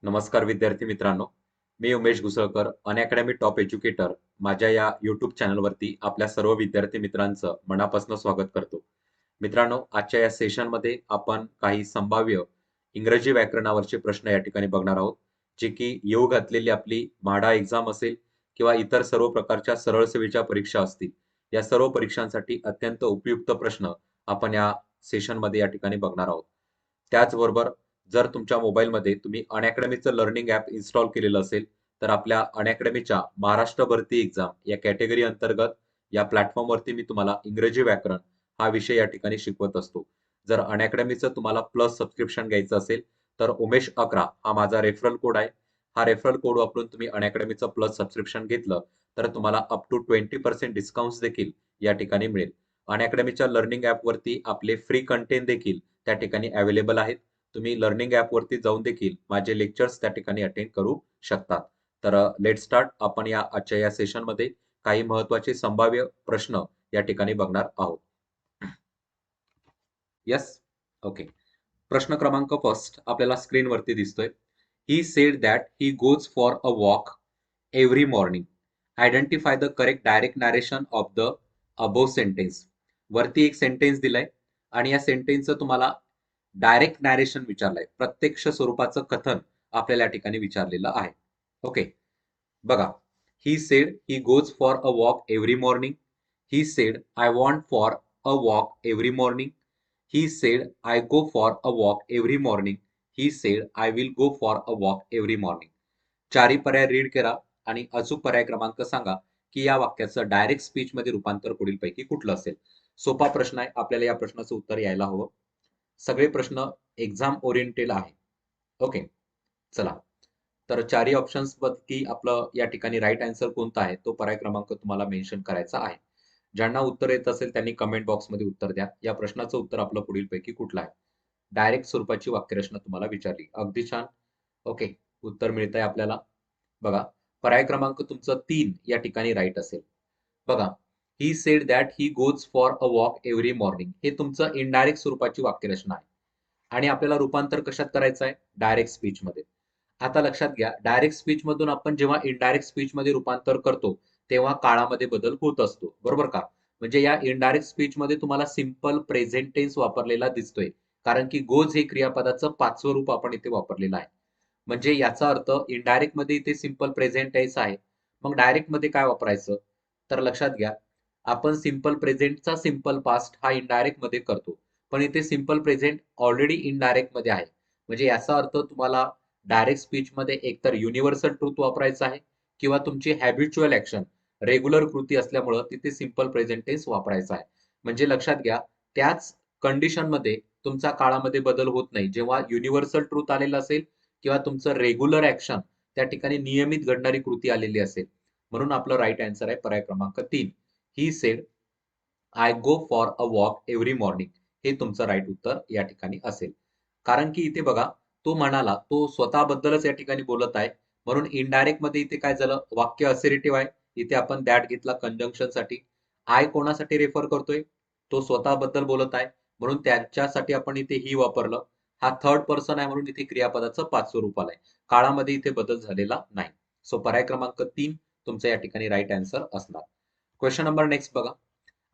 नमस्कार विद्यार्थी मित्रांनो. मी उमेश घुसळकर, अनअकॅडमी टॉप एज्युकेटर. माझ्या या यूट्यूब चॅनलवरती आपल्या सर्व विद्यार्थी मित्रांचं मनापासून स्वागत करतो. मित्रांनो, आजच्या या सेशनमध्ये आपण काही संभाव्य इंग्रजी व्याकरणावरचे प्रश्न या ठिकाणी बघणार आहोत, जे की येऊ घातलेली आपली म्हाडा एक्झाम असेल किंवा इतर सर्व प्रकारच्या सरळ सेवेच्या परीक्षा असतील, या सर्व परीक्षांसाठी अत्यंत उपयुक्त प्रश्न आपण या सेशनमध्ये या ठिकाणी बघणार आहोत. त्याचबरोबर जर तुमच्या मोबाईलमध्ये तुम्ही अनअकॅडमीचं लर्निंग ॲप इन्स्टॉल केलेलं असेल, तर आपल्या अनअकॅडमीच्या महाराष्ट्र भरती एक्झाम या कॅटेगरी अंतर्गत या प्लॅटफॉर्मवरती मी तुम्हाला इंग्रजी व्याकरण हा विषय या ठिकाणी शिकवत असतो. जर अनअकॅडमीचं तुम्हाला प्लस सबस्क्रिप्शन घ्यायचं असेल, तर उमेश11 हा माझा रेफरल कोड आहे. हा रेफरल कोड वापरून तुम्ही अनअकॅडमीचं प्लस सबस्क्रिप्शन घेतलं, तर तुम्हाला अप टू 20% डिस्काउंट्स देखील या ठिकाणी मिळेल. अनअकॅडमीच्या लर्निंग ॲपवरती आपले फ्री कंटेंट देखील त्या ठिकाणी अवेलेबल आहेत. तुम्ही लर्निंग ॲपवरती जाऊन देखील माझे लेक्चर्स त्या ठिकाणी अटेंड करू शकतात. तर लेट स्टार्ट. आपण आजच्या या सेशनमध्ये काही महत्त्वाचे संभाव्य प्रश्न या ठिकाणी बघणार आहोत. Yes, okay. प्रश्न क्रमांक फर्स्ट आपल्याला स्क्रीनवरती दिसतोय. He said that he goes for a walk every morning. Identify the correct direct narration of the above sentence. वरती एक सेंटेन्स दिलाय आणि या सेंटेन्सचं तुम्हाला डायरेक्ट नॅरेशन विचारलंय. प्रत्यक्ष स्वरूपाचं कथन आपल्याला या ठिकाणी विचारलेलं आहे. ओके, बघा. He said he goes for a walk every morning. He said I want for a walk every morning. He said I go for a walk every morning. He said I will go for a walk every morning. चारही पर्याय read करा आणि अचूक पर्याय क्रमांक सांगा की या वाक्याचं डायरेक्ट स्पीच मध्ये रूपांतर पुढीलपैकी कुठलं असेल. सोपा प्रश्न आहे, आपल्याला या प्रश्नाचं उत्तर यायला हवं. सगळे प्रश्न एक्झाम ओरिएंटेड आहे. ओके, चला. तर चारही ऑप्शन्स पैकी आपलं या ठिकाणी राईट आन्सर कोणता आहे तो पर्याय क्रमांक तुम्हाला मेन्शन करायचा आहे. ज्यांना उत्तर येत असेल त्यांनी कमेंट बॉक्समध्ये उत्तर द्या. या प्रश्नाचं उत्तर आपलं पुढीलपैकी कुठलं आहे. डायरेक्ट स्वरूपाची वाक्यरचना तुम्हाला विचारली. अगदी छान. ओके, उत्तर मिळतंय आपल्याला. बघा, पर्याय क्रमांक तुमचं 3 या ठिकाणी राईट असेल. बघा, he said that he goes for a walk every morning हे तुमचं इनडायरेक्ट स्वरूपाची वाक्यरचना आहे आणि आपल्याला रूपांतर कशात करायचं आहे? डायरेक्ट स्पीचमध्ये. आता लक्षात घ्या, डायरेक्ट स्पीच मधून आपण जेव्हा इनडायरेक्ट स्पीच मध्ये रूपांतर करतो, तेव्हा काळामध्ये बदल होत असतो. बरोबर का? म्हणजे या इनडायरेक्ट स्पीच मध्ये तुम्हाला सिंपल प्रेझेंट टेन्स वापरलेला दिसतोय. कारण की गोज हे क्रियापदाचं 5वं रूप आपण इथे वापरलेलं आहे. म्हणजे याचा अर्थ इनडायरेक्ट मध्ये इथे सिंपल प्रेझेंट टेन्स आहे. मग डायरेक्ट मध्ये काय वापरायचं? तर लक्षात घ्या, आपण सिंपल प्रेझेंटचा सिंपल पास्ट हा इनडायरेक्ट मध्ये करतो. पण इथे सिंपल प्रेझेंट ऑलरेडी इनडायरेक्ट मध्ये आहे. म्हणजे याचा अर्थ तुम्हाला डायरेक्ट स्पीच मध्ये एकतर युनिव्हर्सल ट्रूथ वापरायचं आहे किंवा तुमची हॅबिच्युअल ऍक्शन रेग्युलर कृती असल्यामुळं तिथे सिंपल प्रेझेंट टेन्स वापरायचा आहे. म्हणजे लक्षात घ्या, त्याच कंडिशन मध्ये तुमचा काळामध्ये बदल होत नाही जेव्हा युनिव्हर्सल ट्रूथ आलेलं असेल किंवा तुमचं रेग्युलर ऍक्शन त्या ठिकाणी नियमित घडणारी कृती आलेली असेल. म्हणून आपलं राईट आन्सर आहे पर्याय क्रमांक 3. He said I go for a walk every morning हे तुमचं राईट उत्तर या ठिकाणी असेल. कारण की इथे बघा, तो म्हणाला, तो स्वतःबद्दलच या ठिकाणी बोलत आहे. म्हणून इनडायरेक्ट मध्ये इथे काय झालं? वाक्य असर्टिव्ह आहे. इथे आपण दॅट घेतला कंजंक्शन साठी. आय कोणासाठी रेफर करतोय? तो स्वतःबद्दल बोलत आहे. म्हणून त्याच्यासाठी आपण इथे ही वापरलं. हा थर्ड पर्सन आहे म्हणून इथे क्रियापदाचं 5वं रूप आलंय. काळामध्ये इथे बदल झालेला नाही. सो पर्याय क्रमांक 3 तुमचं या ठिकाणी राईट आन्सर असणार. क्वेश्चन नंबर नेक्स्ट बघा.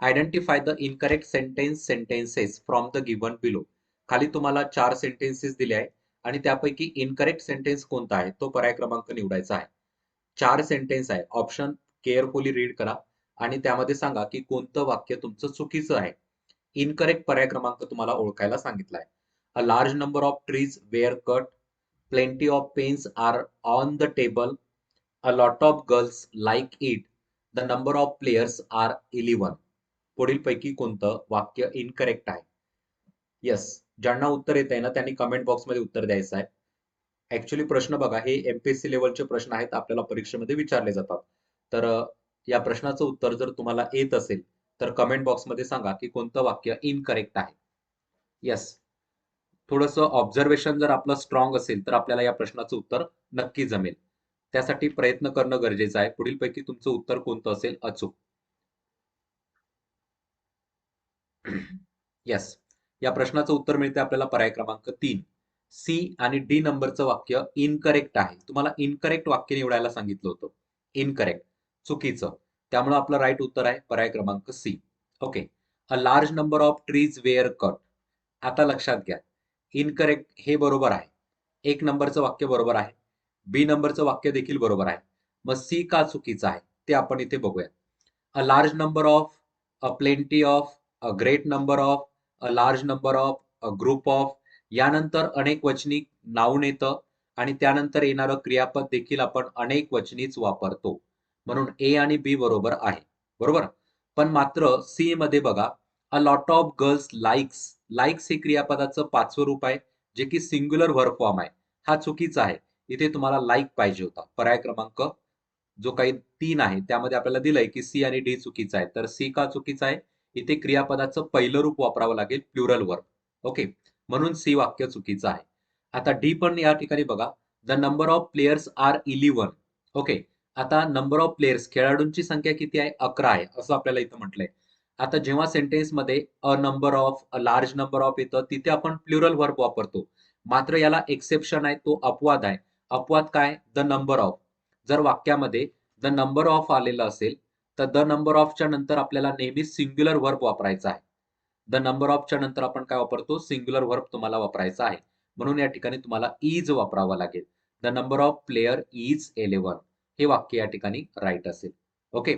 Identify the incorrect sentences from the given below. खाली तुम्हाला 4 सेंटेन्सेस दिले आहे आणि त्यापैकी इनकरेक्ट सेंटेन्स कोणता आहे तो पर्याय क्रमांक निवडायचा आहे. 4 सेंटेन्स आहे. ऑप्शन केअरफुली रीड करा आणि त्यामध्ये सांगा की कोणतं वाक्य तुमचं चुकीचं आहे. इनकरेक्ट पर्याय क्रमांक तुम्हाला ओळखायला सांगितला आहे. A large number of trees were cut. Plenty of pens are on the table. A lot of girls like it. The number of players are 11. पुढीलपैकी कोणतं वाक्य इनकरेक्ट आहे? येस, ज्यांना उत्तर येत आहे ना त्यांनी कमेंट बॉक्समध्ये उत्तर द्यायचं आहे. ऍक्च्युली प्रश्न बघा, हे एमपीएससी लेवलचे प्रश्न आहेत, आपल्याला परीक्षेमध्ये विचारले जातात. तर या प्रश्नाचं उत्तर जर तुम्हाला येत असेल तर कमेंट बॉक्समध्ये सांगा की कोणतं वाक्य इनकरेक्ट आहे. येस, थोडंसं ऑब्झर्वेशन जर आपलं स्ट्रॉंग असेल तर आपल्याला या प्रश्नाचं उत्तर नक्की जमेल. त्यासाठी प्रयत्न करणं गरजेचं आहे. पुढीलपैकी तुमचं उत्तर कोणतं असेल अचूक? येस, या प्रश्नाचं उत्तर मिळते आपल्याला पर्याय क्रमांक 3. सी आणि डी नंबरचं वाक्य इनकरेक्ट आहे. तुम्हाला इनकरेक्ट वाक्य निवडायला सांगितलं होतं. इनकरेक्ट, चुकीचं. त्यामुळे आपलं राईट उत्तर आहे पर्याय क्रमांक C. Okay. A large number of trees were cut. आता लक्षात घ्या, इनकरेक्ट हे बरोबर आहे. एक नंबरचं वाक्य बरोबर आहे. बी नंबरचं वाक्य देखील बरोबर आहे. मग सी का चुकीचं आहे ते आपण इथे बघूया. अ large number of, a plenty of, a great number of, a large number of, a group of, यानंतर अनेक वचनी नाऊन येतं आणि त्यानंतर येणारं क्रियापद देखील आपण अनेक वचनीच वापरतो. म्हणून ए आणि बी बरोबर आहे. बरोबर. पण मात्र सी मध्ये बघा, अ lot of girls likes. Likes हे क्रियापदाचं 5वं रूप आहे, जे की सिंग्युलर व्हर्ब फॉर्म आहे. हा चुकीचा आहे. इथे तुम्हाला लाईक पाहिजे होता. पर्याय क्रमांक जो काही 3 आहे त्यामध्ये आपल्याला दिलंय की सी आणि डी चुकीचा आहे. तर सी का चुकीचा आहे? इथे क्रियापदाचं पहिलं रूप वापरावं लागेल, प्लुरल वर्ब. ओके. म्हणून सी वाक्य चुकीचं आहे. आता डी पण या ठिकाणी बघा, the number of players are 11. Okay. आता नंबर ऑफ प्लेयर्स, खेळाडूंची संख्या किती आहे? 11 आहे, असं आपल्याला इथं म्हटलंय. आता जेव्हा सेंटेन्समध्ये a number of, a large number of येतं, तिथे आपण प्लुरल वर्ब वापरतो. मात्र याला एक्सेप्शन आहे, तो अपवाद आहे. अपवाद काय? The number of. जर वाक्यामध्ये द नंबर ऑफ आलेलं असेल, तर द नंबर ऑफच्या नंतर आपल्याला नेहमी सिंग्युलर व्हर्ब वापरायचा आहे. द नंबर ऑफच्या नंतर आपण काय वापरतो? सिंग्युलर व्हर्ब तुम्हाला वापरायचा आहे. म्हणून या ठिकाणी तुम्हाला इज वापरावं लागेल. The number of player is 11. हे वाक्य या ठिकाणी राईट असेल. ओके.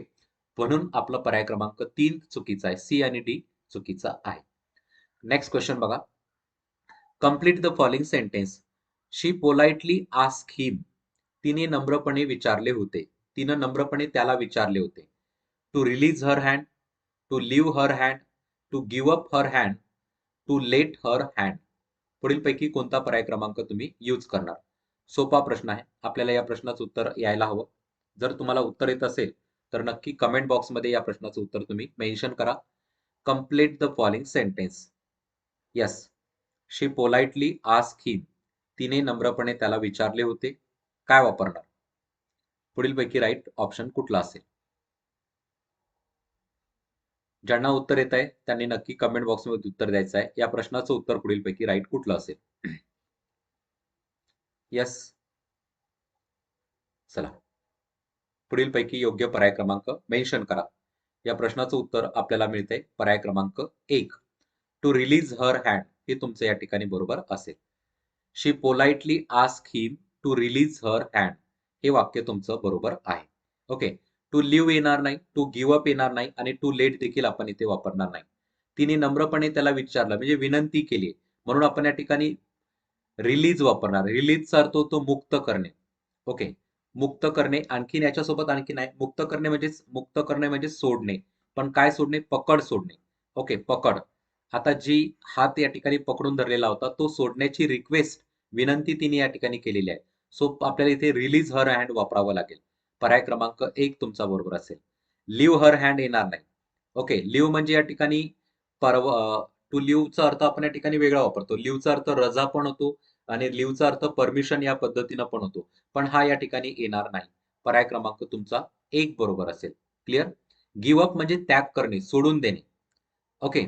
म्हणून आपलं पर्याय क्रमांक 3 चुकीचा आहे. सी आणि डी चुकीचा आहे. नेक्स्ट क्वेश्चन बघा. Complete the following sentence. She politely ask him. तिने नम्रपणे विचारले होते. तिनं नम्रपणे त्याला विचारले होते. To release her hand, to leave her hand, to give up her hand, to let her hand. पुढीलपैकी कोणता पर्याय क्रमांक तुम्ही यूज करणार? सोपा प्रश्न आहे. आपल्याला या प्रश्नाचं उत्तर यायला हवं. जर तुम्हाला उत्तर येत असेल तर नक्की कमेंट बॉक्समध्ये या प्रश्नाचं उत्तर तुम्ही मेन्शन करा. Complete the following sentence. Yes. She politely ask him. तिने नम्रपणे त्याला विचारले होते. काय वापरणार? पुढीलपैकी राईट ऑप्शन कुठला असेल? ज्यांना उत्तर येत आहे त्यांनी नक्की कमेंट बॉक्समध्ये उत्तर द्यायचं आहे. या प्रश्नाचं उत्तर पुढीलपैकी राईट कुठलं असेल? येस. चला. पुढीलपैकी योग्य पर्याय क्रमांक मेन्शन करा. या प्रश्नाचं उत्तर आपल्याला मिळतंय पर्याय क्रमांक 1. टू रिलीज हर हँड हे तुमचं या ठिकाणी बरोबर असेल. She politely ask him to release her hand हे वाक्य तुमचं बरोबर आहे. ओके. टू लिव्ह येणार नाही, टू गिव्ह अप येणार नाही आणि टू लेट देखील आपण इथे वापरणार नाही. तिने नम्रपणे त्याला विचारलं म्हणजे विनंती केली, म्हणून आपण या ठिकाणी रिलीज वापरणार. रिलीजचा अर्थ होतो मुक्त करणे. ओके. मुक्त करणे. आणखीन याच्यासोबत आणखीन आहे. मुक्त करणे म्हणजे सोडणे. पण काय सोडणे? पकड सोडणे. ओके. पकड. आता जी हात या ठिकाणी पकडून धरलेला होता तो सोडण्याची रिक्वेस्ट, विनंती तिने या ठिकाणी केलेली आहे. सो आपल्याला इथे रिलीज हर हँड वापरावं लागेल. पर्याय क्रमांक 1 तुमचा बरोबर असेल. लिव्ह हर हँड येणार नाही. ओके. लिव्ह म्हणजे या ठिकाणी टू लिव्हचा अर्थ आपण या ठिकाणी वेगळा वापरतो. लिव्हचा अर्थ रजा पण होतो आणि लिव्हचा अर्थ परमिशन या पद्धतीनं पण होतो. पण हा या ठिकाणी येणार नाही. पर्याय क्रमांक तुमचा 1 बरोबर असेल. क्लिअर? गिव्ह अप म्हणजे त्याग करणे, सोडून देणे. ओके.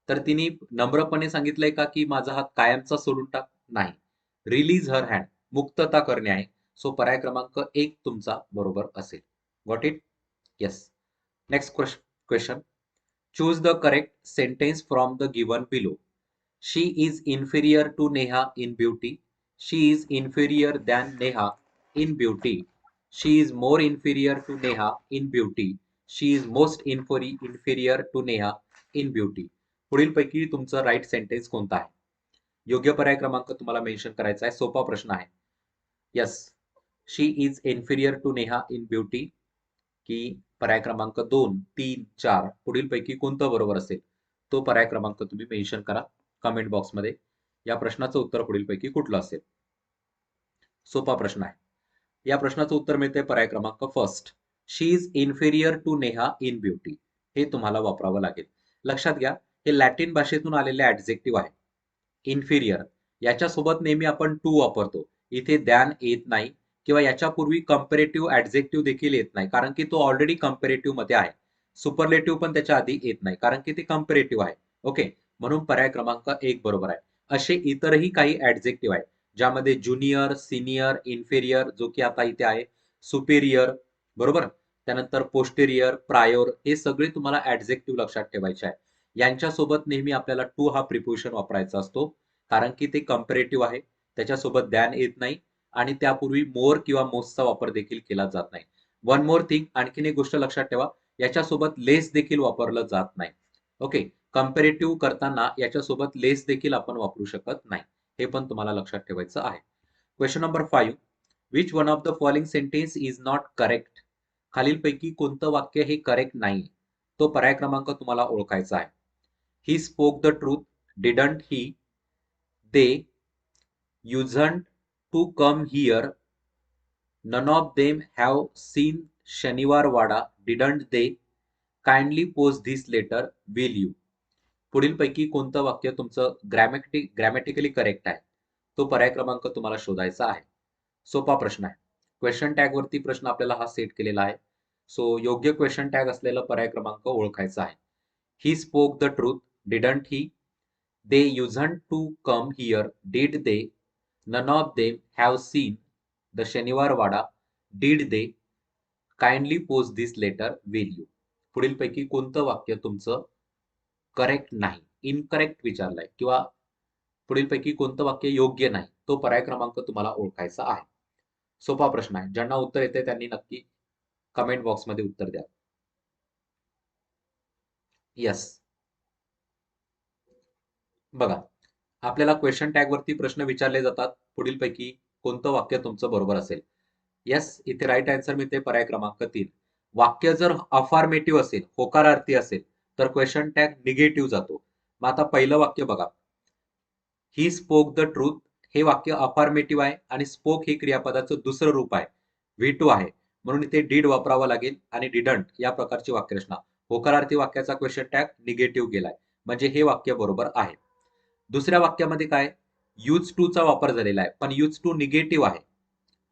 तर तिने नम्रपणे सांगितलंय का की माझा हात कायमचा सोडून टाक? नाही. रिलीज हर हँड, मुक्तता करणे आहे. सो पर्याय क्रमांक 1 तुमचा बरोबर असेल. Got it? Yes. Next question. Choose the correct sentence from the given below. She is inferior to Neha in beauty. She is inferior than Neha in beauty. She is more inferior to Neha in beauty. She is most inferior to Neha in beauty. पुढीलपैकी तुमचं right sentence कोणता आहे? योग्य पर्याय क्रमांक तुम्हाला mention करायचा आहे. सोपा प्रश्न आहे. Yes. She is inferior to Neha in beauty की पर्याय क्रमांक 2, 3, 4 पुढीलपैकी कोणतं बरोबर असेल? तो पर्याय क्रमांक तुम्ही मेन्शन करा कमेंट बॉक्समध्ये. या प्रश्नाचं उत्तर पुढीलपैकी कुठलं असेल? सोपा प्रश्न आहे. या प्रश्नाचं उत्तर मिळते पर्याय क्रमांक first. She is inferior to Neha in beauty. हे तुम्हाला वापरावं लागेल. लक्षात घ्या, हे लॅटिन भाषेतून आलेले ऍडजेक्टिव्ह आहे. इन्फिरियर याच्यासोबत नेहमी आपण टू वापरतो. इथे दॅन येत नाही किंवा याच्यापूर्वी कंपेरेटिव्ह ऍडजेक्टिव्ह देखील येत नाही, कारण की तो ऑलरेडी कंपेरेटिव्ह मध्ये आहे. सुपरलेटिव्ह पण त्याच्या आधी येत नाही, कारण की ते कंपेरेटिव्ह आहे. ओके. म्हणून पर्याय क्रमांक 1 बरोबर आहे. असे इतरही काही ऍडजेक्टिव्ह आहेत, ज्यामध्ये ज्युनियर, सिनियर, इन्फेरियर, जो की आता इथे आहे, सुपेरियर, बरोबर. त्यानंतर पोस्टेरियर, प्रायोर, हे सगळे तुम्हाला ऍडजेक्टिव्ह लक्षात ठेवायचे आहे. यांच्यासोबत नेहमी आपल्याला टू हा प्रिपोजिशन वापरायचा असतो, कारण की ते कंपेरेटिव्ह आहे, त्याच्यासोबत दॅन येत नाही आणि त्यापूर्वी मोर किंवा मोस्टचा वापर देखील केला जात नाही. वन मोर थिंग, आणखीन एक गोष्ट लक्षात ठेवा, याच्यासोबत लेस देखील वापरलं जात नाही. ओके, कंपेरेटिव्ह करताना याच्यासोबत लेस देखील आपण वापरू शकत नाही. हे पण तुम्हाला लक्षात ठेवायचं आहे. Question number 5. Which one of the following sentence is not correct? खालीलपैकी कोणतं वाक्य हे करेक्ट नाही? तो पर्याय क्रमांक तुम्हाला ओळखायचा आहे. He spoke the truth, didn't he, they usen't to come here, none of them have seen Shaniwar Wada, didn't they, kindly post this letter, will you. पुढीलपैकी कोणतं वाक्य तुमचं ग्रॅमॅटिकली करेक्ट आहे? तो पर्याय क्रमांक तुम्हाला शोधायचा आहे. सोपा प्रश्न आहे. क्वेश्चन टॅग वरती प्रश्न आपल्याला हा सेट केलेला आहे. सो योग्य क्वेश्चन टॅग असलेला पर्याय क्रमांक ओळखायचा आहे. He spoke the truth, didn't he, they usen't to come here, did they, none of them have seen the Shaniwar Wada, did they, kindly post this letter, will you. पुढीलपैकी कोणतं वाक्य तुमचं करेक्ट नाही, इनकरेक्ट विचारलाय, किंवा पुढीलपैकी कोणतं वाक्य योग्य नाही? तो पर्याय क्रमांक तुम्हाला ओळखायचा आहे. सोपा प्रश्न आहे. ज्यांना उत्तर येते त्यांनी नक्की कमेंट बॉक्समध्ये उत्तर द्या. येस. बघा, आपल्याला क्वेश्चन टॅग वरती प्रश्न विचारले जातात, पुढीलपैकी कोणतं वाक्य तुमचं बरोबर असेल? येस, इथे राईट आन्सर मिळते पर्याय क्रमांक 3. वाक्य जर अफॉर्मेटिव्ह असेल, होकारार्थी असेल, तर क्वेश्चन टॅग निगेटिव्ह जातो. मग आता पहिलं वाक्य बघा, ही स्पोक द ट्रूथ, हे वाक्य अफॉर्मेटिव्ह आहे आणि स्पोक हे क्रियापदाचं दुसरं रूप आहे, V2 आहे, म्हणून इथे डीड वापरावा लागेल आणि डिडंट या प्रकारची वाक्यरचना. होकारार्थी वाक्याचा क्वेश्चन टॅग निगेटिव्ह गेलाय, म्हणजे हे वाक्य बरोबर आहे. दुसऱ्या वाक्यामध्ये काय, यूज टू चा वापर झालेला आहे, पण यूज टू निगेटिव्ह आहे.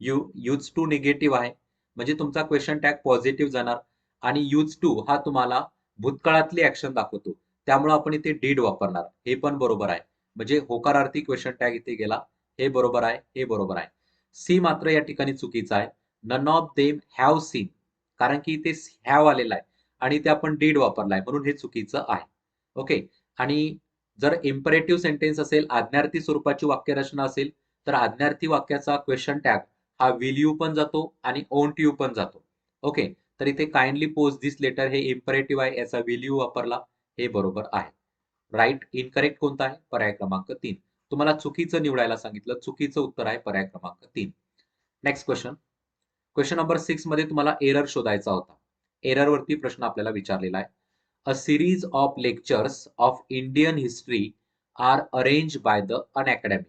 यूज टू निगेटिव्ह आहे, म्हणजे तुमचा क्वेश्चन टॅग पॉझिटिव्ह जाणार आणि यूज टू हा तुम्हाला भूतकाळातली ऍक्शन दाखवतो, त्यामुळे आपण इथे डीड वापरणार. हे पण बरोबर आहे, म्हणजे होकारार्थी क्वेश्चन टॅग इथे गेला. हे बरोबर आहे, हे बरोबर आहे. सी मात्र या ठिकाणी चुकीचा आहे. None of them have seen, कारण की इथे हॅव आलेला आहे आणि इथे आपण डीड वापरलाय, म्हणून हे चुकीचं आहे. ओके. आणि जर इम्परेटिव्ह सेंटेन्स असेल, आज्ञार्थी स्वरूपाची वाक्यरचना असेल, तर आज्ञार्थी वाक्याचा क्वेश्चन टॅग हा विल यू पण जातो आणि ओंट यू पण जातो. ओके, तर इथे काइंडली पोस्ट दिस लेटर हे इम्परेटिव्ह आहे, याचा विल यू वापरला. हे बरोबर आहे. राईट. इनकरेक्ट कोणता आहे? पर्याय क्रमांक 3. तुम्हाला चुकीचं निवडायला सांगितलं, चुकीचं उत्तर आहे पर्याय क्रमांक 3. Next question. क्वेश्चन नंबर 6 मध्ये तुम्हाला एरर शोधायचा होता. एरर वरती प्रश्न आपल्याला विचारलेला आहे. A series of lectures of Indian history are arranged by the Unacademy.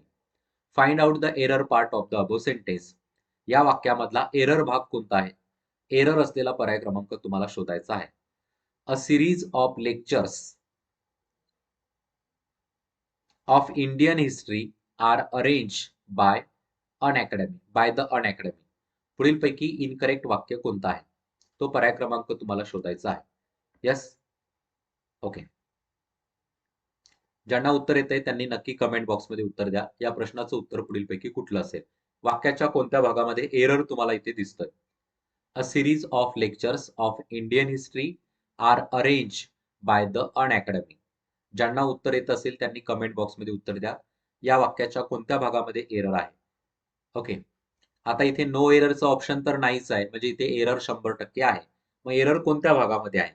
Find out the error part of the above sentence. या वाक्यामधला एरर भाग कोणता आहे? एरर असलेला पर्याय क्रमांक तुम्हाला शोधायचा आहे. A series of lectures of Indian history are arrange by Unacademy, by the Unacademy. पुढीलपैकी इनकरेक्ट वाक्य कोणतं आहे? तो पर्याय क्रमांक तुम्हाला शोधायचा आहे. यस. ओके. ज्यांना उत्तर येत आहे त्यांनी नक्की कमेंट बॉक्समध्ये उत्तर द्या. या प्रश्नाचं उत्तर पुढीलपैकी कुठलं असेल? वाक्याच्या कोणत्या भागामध्ये एरर तुम्हाला इथे दिसतोय? A series of lectures of Indian history are arrange by the Unacademy. ज्यांना उत्तर येत असेल त्यांनी कमेंट बॉक्समध्ये उत्तर द्या. या वाक्याच्या कोणत्या भागामध्ये एरर आहे? ओके. आता इथे नो एररचं ऑप्शन तर नाहीच आहे, म्हणजे इथे एरर 100% आहे. मग एरर कोणत्या भागामध्ये आहे?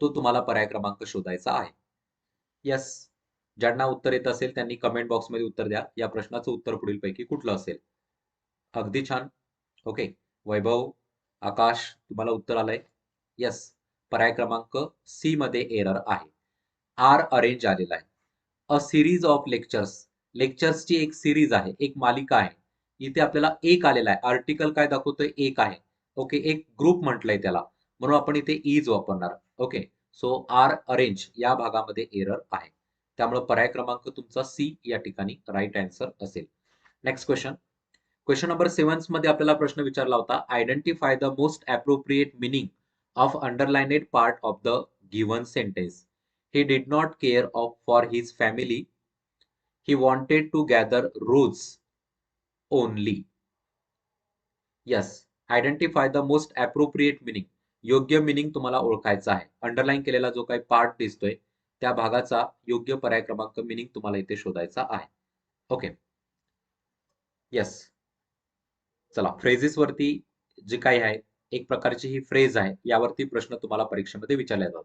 तो तुम्हाला पर्याय क्रमांक शोधायचा आहे. येस. ज्यांना उत्तर येत असेल त्यांनी कमेंट बॉक्समध्ये उत्तर द्या. या प्रश्नाचं उत्तर पुढीलपैकी कुठलं असेल? अगदी छान. ओके. वैभव, आकाश, तुम्हाला उत्तर आलंय. येस. पर्याय क्रमांक सी मध्ये एरर आहे. आर अरेंज आलेला आहे. अ सिरीज ऑफ लेक्चर्स, लेक्चर्सची एक सिरीज आहे, एक मालिका आहे. इथे आपल्याला एक आलेला आहे. आर्टिकल काय दाखवतोय? एक आहे. ओके, एक ग्रुप म्हटलंय त्याला, म्हणून आपण इथे इज वापरणार. ओके. सो आर अरेंज या भागामध्ये एरर आहे, त्यामुळे पर्याय क्रमांक तुमचा सी या ठिकाणी राईट आन्सर असेल. Next question. क्वेश्चन नंबर 7 मध्ये आपल्याला प्रश्न विचारला होता, identify the most appropriate meaning of underlined part of the given sentence. He did not care of for his family, he wanted to gather rose only. Yes. Identify the most appropriate meaning. योग्य meaning तुम्हाला ओळखायचा आहे. Underline केलेला जो काही part दिसतोय त्या भागाचा योग्य पर्याय क्रमांक मिनिंग तुम्हाला इथे शोधायचा आहे. ओके. येस. चला, फ्रेजेस वरती जे काही आहे, एक प्रकारची ही फ्रेज आहे, यावरती प्रश्न तुम्हाला परीक्षेमध्ये विचारले जातात.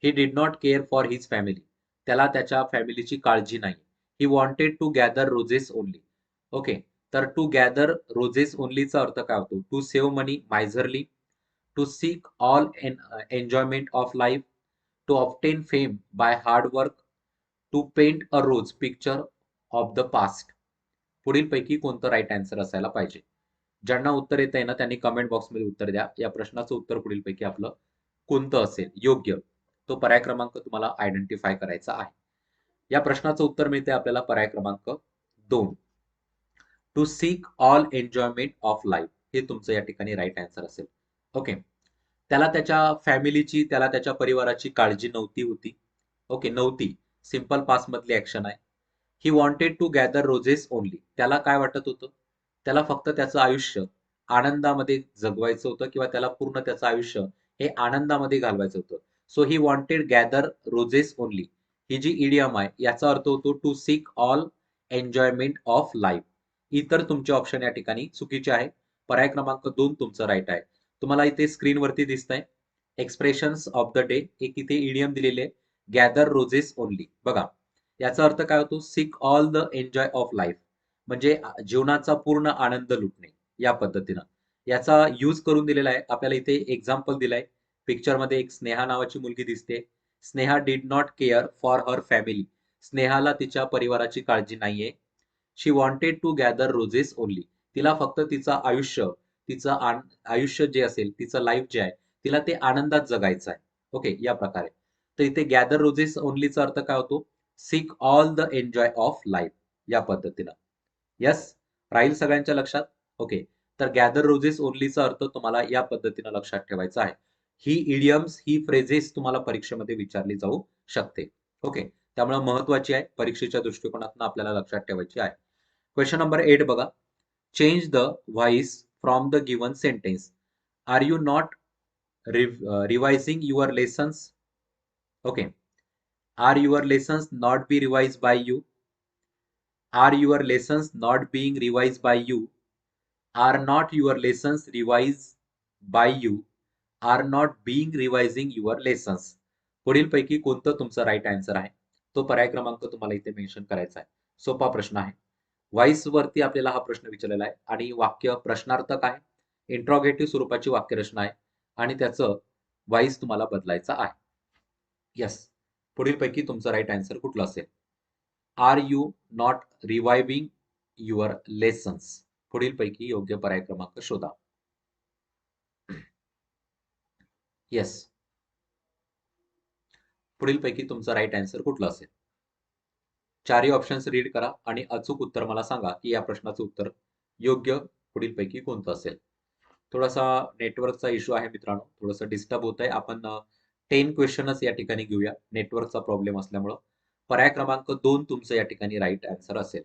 He did not care for his family. त्याला त्याच्या फॅमिलीची काळजी नाही. He wanted to gather roses only. Okay. तर टू गॅदर रोजेस ओनलीचा अर्थ काय होतो? To save money miserly, to seek all enjoyment of life, to obtain fame by hard work, to paint a rose picture of the past. पुढीलपैकी कोणतं right answer असायला पाहिजे? ज्यांना उत्तर येत आहे ना त्यांनी कमेंट बॉक्समध्ये उत्तर द्या. या प्रश्नाचं उत्तर पुढीलपैकी आपलं कोणतं असेल योग्य? तो पर्याय क्रमांक तुम्हाला आयडेंटिफाय करायचा आहे. या प्रश्नाचं उत्तर मिळते आपल्याला पर्याय क्रमांक 2. To seek all enjoyment of life. हे तुमचं या ठिकाणी राईट आन्सर असेल. ओके. त्याला त्याच्या फॅमिलीची, त्याला त्याच्या परिवाराची काळजी नव्हती होती. ओके, नव्हती. सिंपल पास्ट मधली ऍक्शन आहे. He wanted to gather roses only. त्याला काय वाटत होतं? त्याला फक्त त्याचं आयुष्य आनंदामध्ये जगवायचं होतं किंवा त्याला पूर्ण त्याचं आयुष्य हे आनंदामध्ये घालवायचं होतं. So he wanted gather roses only. ही जी इडियम आहे याचा अर्थ होतो to seek all enjoyment of life. इतर तुमचे ऑप्शन या ठिकाणी चुकीचे आहे. पर्याय क्रमांक 2 तुमचं राईट आहे. तुम्हाला इथे स्क्रीनवरती दिसतंय एक्सप्रेशन्स ऑफ द डे. एक इथे इडियम दिलेले आहे, गॅदर रोजेस ओनली. बघा, याचा अर्थ काय होतो? Sick all the enjoy of life, म्हणजे जीवनाचा पूर्ण आनंद लुटणे या पद्धतीनं. याचा यूज करून दिलेला आहे. आपल्याला इथे एक्झाम्पल दिलाय. पिक्चरमध्ये एक स्नेहा नावाची मुलगी दिसते. Sneha did not care for her family. स्नेहाला तिच्या परिवाराची काळजी नाहीये. She wanted to gather roses only. तिला फक्त तिचं आयुष्य, तिचं आयुष्य जे असेल, तिचं लाईफ जे आहे, तिला ते आनंदात जगायचं आहे. ओके, या प्रकारे. तर इथे गॅदर रोजेस ओनलीचा अर्थ काय होतो? Sick all the enjoy of life या पद्धतीनं. यस, राहील सगळ्यांच्या लक्षात? ओके. तर गॅदर रोजेस ओनलीचा अर्थ तुम्हाला या पद्धतीनं लक्षात ठेवायचा आहे. ही इडियम्स, ही फ्रेजेस तुम्हाला परीक्षेमध्ये विचारली जाऊ शकते. ओके. त्यामुळे महत्वाची आहे, परीक्षेच्या दृष्टिकोनातून आपल्याला लक्षात ठेवायची आहे. क्वेश्चन नंबर 8 बघा. Change the voice from the given sentence. Are you not revising your lessons? Okay. Are your lessons not be revise by you? Are your lessons not being revised by you? Are not your lessons revised by you? Are not being revising your lessons? पुढीलपैकी कोणतं तुमचं right answer आहे? तो पर्याय क्रमांक तुम्हाला इथे mention करायचा आहे. सोपा प्रश्न आहे. व्हॉइस वरती आपल्याला हा प्रश्न विचारलेला आहे आणि वाक्य प्रश्नार्थक आहे. इंट्रॉगेटिव्ह स्वरूपाची वाक्यरचना आहे आणि त्याचं व्हॉइस तुम्हाला बदलायचा आहे. येस. पुढीलपैकी तुमचं राईट आन्सर कुठलं असेल? Are you not reviving your lessons. पुढीलपैकी योग्य पर्याय क्रमांक शोधा. येस. पुढीलपैकी तुमचा राईट आन्सर कुठलं असेल? चारही ऑप्शन्स रीड करा आणि अचूक उत्तर मला सांगा की या प्रश्नाचं उत्तर योग्य पुढीलपैकी कोणतं असेल. थोडासा नेटवर्कचा इश्यू आहे मित्रांनो, थोडंसं डिस्टर्ब होत आहे. आपण 10 क्वेश्चनच या ठिकाणी घेऊया, नेटवर्कचा प्रॉब्लेम असल्यामुळं. पर्याय क्रमांक 2 तुमचं या ठिकाणी राईट आन्सर असेल.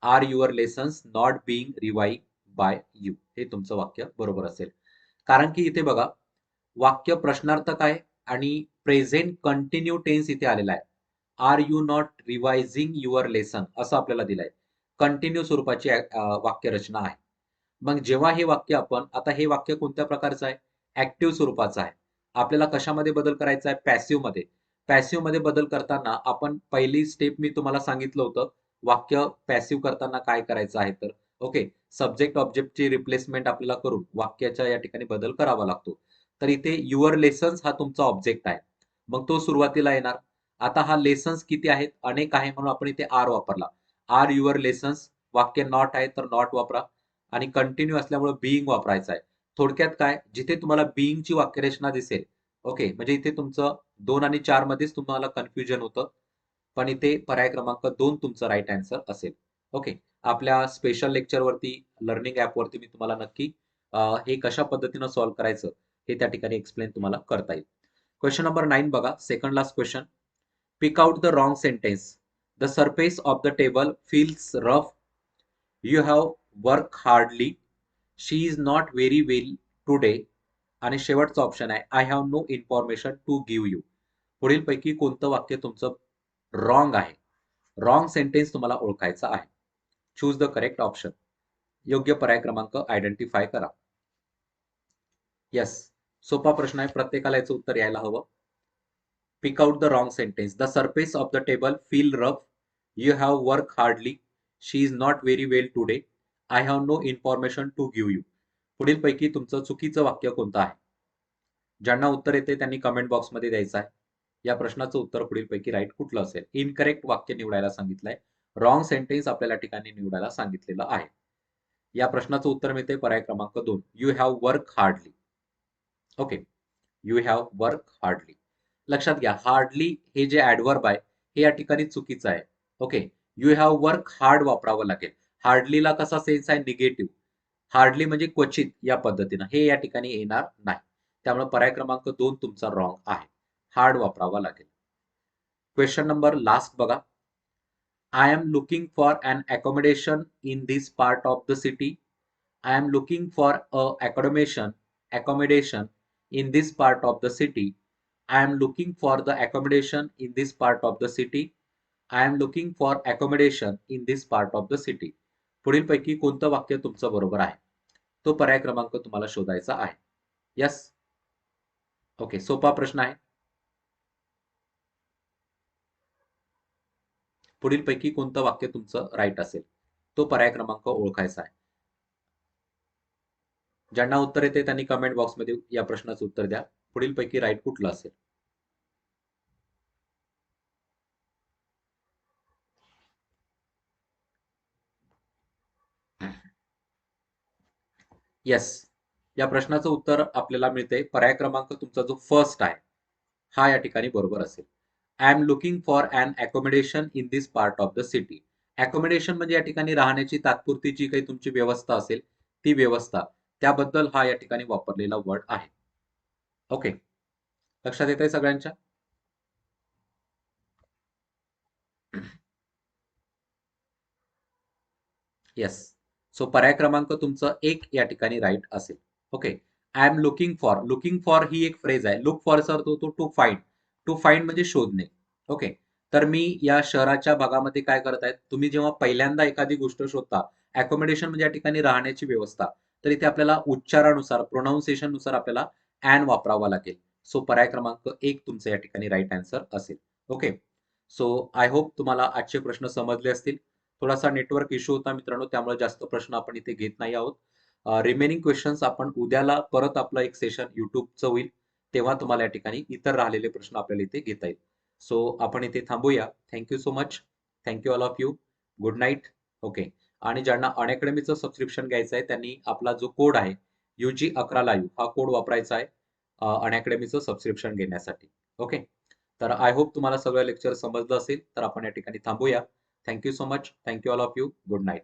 Are your lessons not being revive by you. हे तुमचं वाक्य बरोबर असेल. कारण की इथे बघा, वाक्य प्रश्नार्थक आहे आणि प्रेझेंट कंटिन्यू टेन्स इथे आलेला आहे. Are you not revising your lesson असं आपल्याला दिलंय. कंटिन्यू स्वरूपाची वाक्यरचना आहे. मग जेव्हा हे वाक्य आपण, आता हे वाक्य कोणत्या प्रकारचं आहे? ऍक्टिव्ह स्वरूपाचं आहे. आपल्याला कशामध्ये बदल करायचा आहे? पॅसिव्ह मध्ये. पॅसिव्ह मध्ये बदल करताना आपण पहिली स्टेप मी तुम्हाला सांगितलं होतं, वाक्य पॅसिव्ह करताना काय करायचं आहे तर. ओके, सब्जेक्ट ऑब्जेक्टची रिप्लेसमेंट आपल्याला करून वाक्याच्या या ठिकाणी बदल करावा लागतो. तर इथे युअर लेसन्स हा तुमचा ऑब्जेक्ट आहे, मग तो सुरुवातीला येणार. आता हा लेसन्स किती आहेत? अनेक आहे, म्हणून आपण इथे आर वापरला. Are your lessons. वाक्य नॉट आहे तर नॉट वापरा आणि कंटिन्यू असल्यामुळे बिईंग वापरायचं आहे. थोडक्यात काय, जिथे तुम्हाला बिईंगची वाक्यरचना दिसेल, ओके, म्हणजे इथे तुमचं 2 आणि 4 मध्येच तुम्हाला कन्फ्युजन होतं, पण इथे पर्याय क्रमांक 2 तुमचं राईट आन्सर असेल. ओके. आपल्या स्पेशल लेक्चरवरती, लर्निंग ऍपवरती मी तुम्हाला नक्की हे कशा पद्धतीनं सॉल्व्ह करायचं हे त्या ठिकाणी एक्सप्लेन तुम्हाला करता येईल. क्वेश्चन नंबर 9 बघा, second last question. Pick out the wrong sentence. The surface of the table feels rough, you have work hardly, she is not very well today, आणि शेवटचं ऑप्शन आहे I have no information to give you. पुढील पैकी कोणतं वाक्य तुमचं wrong आहे? Wrong sentence तुम्हाला ओळखायचा आहे. Choose the correct option. योग्य पर्याय क्रमांक आयडेंटिफाय करा. येस, सोपा प्रश्न आहे, प्रत्येकाला याचं उत्तर यायला हवं. Pick out the wrong sentence. The surface of the table feel rough, you have work hardly, she is not very well today, I have no information to give you. पुढील पैकी तुमचं चुकीचं वाक्य कोणतं आहे? ज्यांना उत्तर येते त्यांनी कमेंट बॉक्समध्ये द्यायचं आहे. या प्रश्नाचं उत्तर पुढीलपैकी राईट कुठलं असेल? इनकरेक्ट वाक्य निवडायला सांगितलंय, रॉंग सेंटेन्स आपल्याला ठिकाणी निवडायला सांगितलेलं आहे. या प्रश्नाचं उत्तर मिळते पर्याय क्रमांक 2, you have work hardly. Okay, you have work hardly. लक्षात घ्या, हार्डली हे जे ऍडव्हर्ब आहे हे या ठिकाणी चुकीचं आहे. Okay, you have work hard वापरावं लागेल. हार्डलीला कसा सेन्स आहे? निगेटिव्ह. हार्डली म्हणजे क्वचित या पद्धतीनं, हे या ठिकाणी येणार नाही. त्यामुळे पर्याय क्रमांक 2 तुमचा रॉंग आहे. हार्ड वापरावा लागेल. क्वेश्चन नंबर लास्ट बघा. I am looking for an accommodation in this part of the city. I am looking for a accommodation in this part of the city. I am looking for the accommodation in this part of the city. I am looking for accommodation in this part of the city. पुढील पैकी कोणतं वाक्य तुमचं बरोबर आहे? तो पर्याय क्रमांक तुम्हाला शोधायचा आहे. यस, ओके, सोपा प्रश्न आहे. पुढील पैकी कोणतं वाक्य तुमचं राईट असेल? तो पर्याय क्रमांक ओळखायचा आहे. ज्यांना उत्तर येते त्यांनी कमेंट बॉक्समध्ये या प्रश्नाचं उत्तर द्या. पुढील पैकी राईट कुठलं असेल? येस, या प्रश्नाचं उत्तर आपल्याला मिळते पर्याय क्रमांक तुमचा जो फर्स्ट आहे हा या ठिकाणी बरोबर असेल. I am looking for an accommodation in this part of the city. Accommodation म्हणजे या ठिकाणी राहण्याची तात्पुरती जी काही तुमची व्यवस्था असेल ती व्यवस्था, त्याबद्दल हा या ठिकाणी वापरलेला वर्ड आहे. ओके, लक्षात येत आहे सगळ्यांच्या? येस, सो पर्याय क्रमांक तुमचं 1 या ठिकाणी राईट असेल. Okay, I am looking for. Looking for he एक फ्रेज आहे. लुक फॉरचा अर्थ होतो टू फाइंड. टू फाइंड म्हणजे शोधणे. ओके, तर मी या शहराच्या भागामध्ये काय करत आहेत? तुम्ही जेव्हा पहिल्यांदा एखादी गोष्ट शोधता, अकोमोडेशन म्हणजे या ठिकाणी राहण्याची व्यवस्था, तर इथे आपल्याला उच्चारानुसार, प्रोनाऊन्सिएशन नुसार आपल्याला ॲन वापरावा लागेल. सो पर्याय क्रमांक 1 तुमचं या ठिकाणी राईट आन्सर असेल. ओके, सो आय होप तुम्हाला आजचे प्रश्न समजले असतील. थोडासा नेटवर्क इश्यू होता मित्रांनो, त्यामुळे जास्त प्रश्न आपण इथे घेत नाही आहोत. रिमेनिंग क्वेश्चन्स आपण उद्याला परत आपलं एक सेशन युट्यूबचं होईल, तेव्हा तुम्हाला या ठिकाणी इतर राहिलेले प्रश्न आपल्याला इथे घेता येईल. सो आपण इथे थांबूया. Thank you so much. Thank you all of you. Good night. Okay, आणि ज्यांना अनअकॅडमीचं सबस्क्रिप्शन घ्यायचं आहे त्यांनी आपला जो कोड आहे UG11 लाईव्ह हा कोड वापरायचा आहे अनअकॅडमीचं सबस्क्रिप्शन घेण्यासाठी. ओके, तर आय होप तुम्हाला सगळं लेक्चर समजलं असेल. तर आपण या ठिकाणी थांबूया. Thank you so much. Thank you all of you. Good night.